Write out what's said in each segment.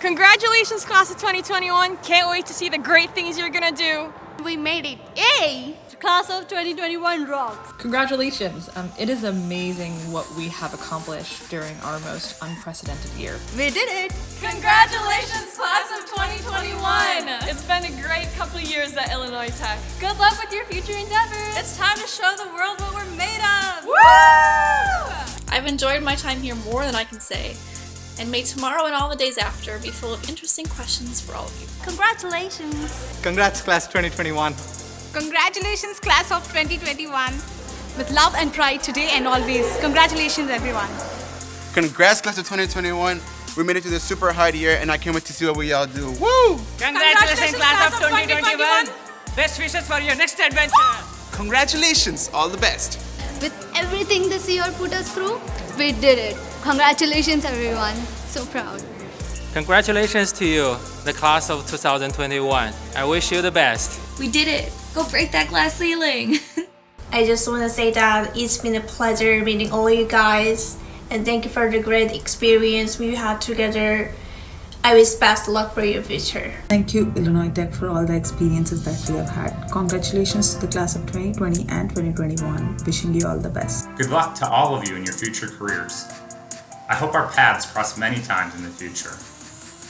Congratulations, class of 2021. Can't wait to see the great things you're gonna do. We made it. Yay! Class of 2021 rocks. Congratulations. It is amazing what we have accomplished during our most unprecedented year. We did it. Congratulations, class of 2021. It's been a great couple of years at Illinois Tech. Good luck with your future endeavors. It's time to show the world what we're made of. Woo! I've enjoyed my time here more than I can say, and may tomorrow and all the days after be full of interesting questions for all of you. Congratulations. Congrats, class 2021. Congratulations, class of 2021. With love and pride today and always. Congratulations, everyone. Congrats, class of 2021. We made it to the super hard year, and I can't wait to see what we all do. Woo! Congratulations, class of 2021. Best wishes for your next adventure. Congratulations, all the best. With everything this year put us through, we did it. Congratulations, everyone. So proud. Congratulations to you, the class of 2021. I wish you the best. We did it! Go break that glass ceiling! I just want to say that it's been a pleasure meeting all you guys, and thank you for the great experience we had together. I wish best luck for your future. Thank you, Illinois Tech, for all the experiences that we have had. Congratulations to the class of 2020 and 2021. Wishing you all the best. Good luck to all of you in your future careers. I hope our paths cross many times in the future.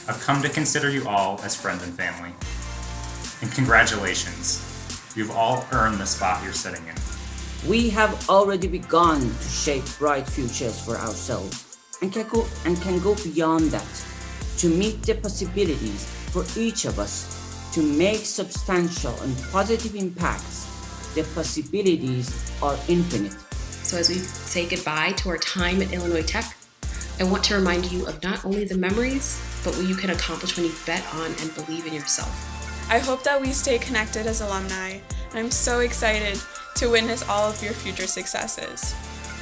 I've come to consider you all as friends and family. And congratulations. You've all earned the spot you're sitting in. We have already begun to shape bright futures for ourselves and can go beyond that to meet the possibilities for each of us to make substantial and positive impacts. The possibilities are infinite. So as we say goodbye to our time at Illinois Tech, I want to remind you of not only the memories, but what you can accomplish when you bet on and believe in yourself. I hope that we stay connected as alumni, and I'm so excited to witness all of your future successes.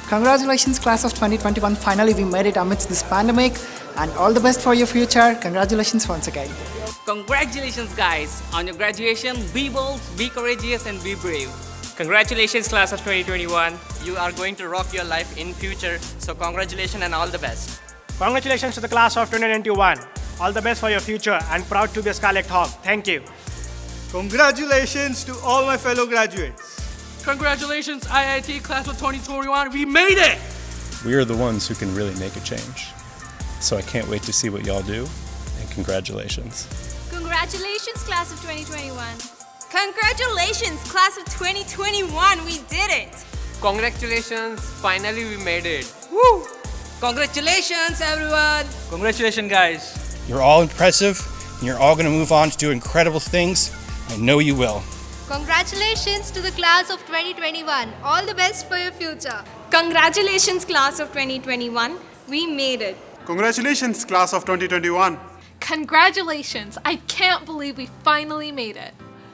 Congratulations, class of 2021. Finally, we made it amidst this pandemic, and all the best for your future. Congratulations once again. Congratulations, guys, on your graduation. Be bold, be courageous, and be brave. Congratulations, class of 2021. You are going to rock your life in future, so congratulations and all the best. Congratulations to the class of 2021. All the best for your future, and proud to be a Scarlet Hawk. Thank you. Congratulations to all my fellow graduates. Congratulations, IIT class of 2021. We made it! We are the ones who can really make a change. So I can't wait to see what y'all do, and congratulations. Congratulations, class of 2021. Congratulations, class of 2021. We did it! Congratulations, finally we made it. Woo! Congratulations, everyone! Congratulations, guys. You're all impressive, and you're all going to move on to do incredible things. I know you will. Congratulations to the class of 2021. All the best for your future. Congratulations, class of 2021. We made it. Congratulations, class of 2021. Congratulations. I can't believe we finally made it.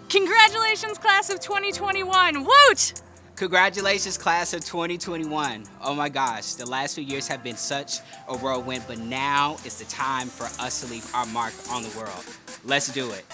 Congratulations, class of 2021. Woot! Congratulations, class of 2021. Oh my gosh, the last few years have been such a whirlwind, but now is the time for us to leave our mark on the world. Let's do it.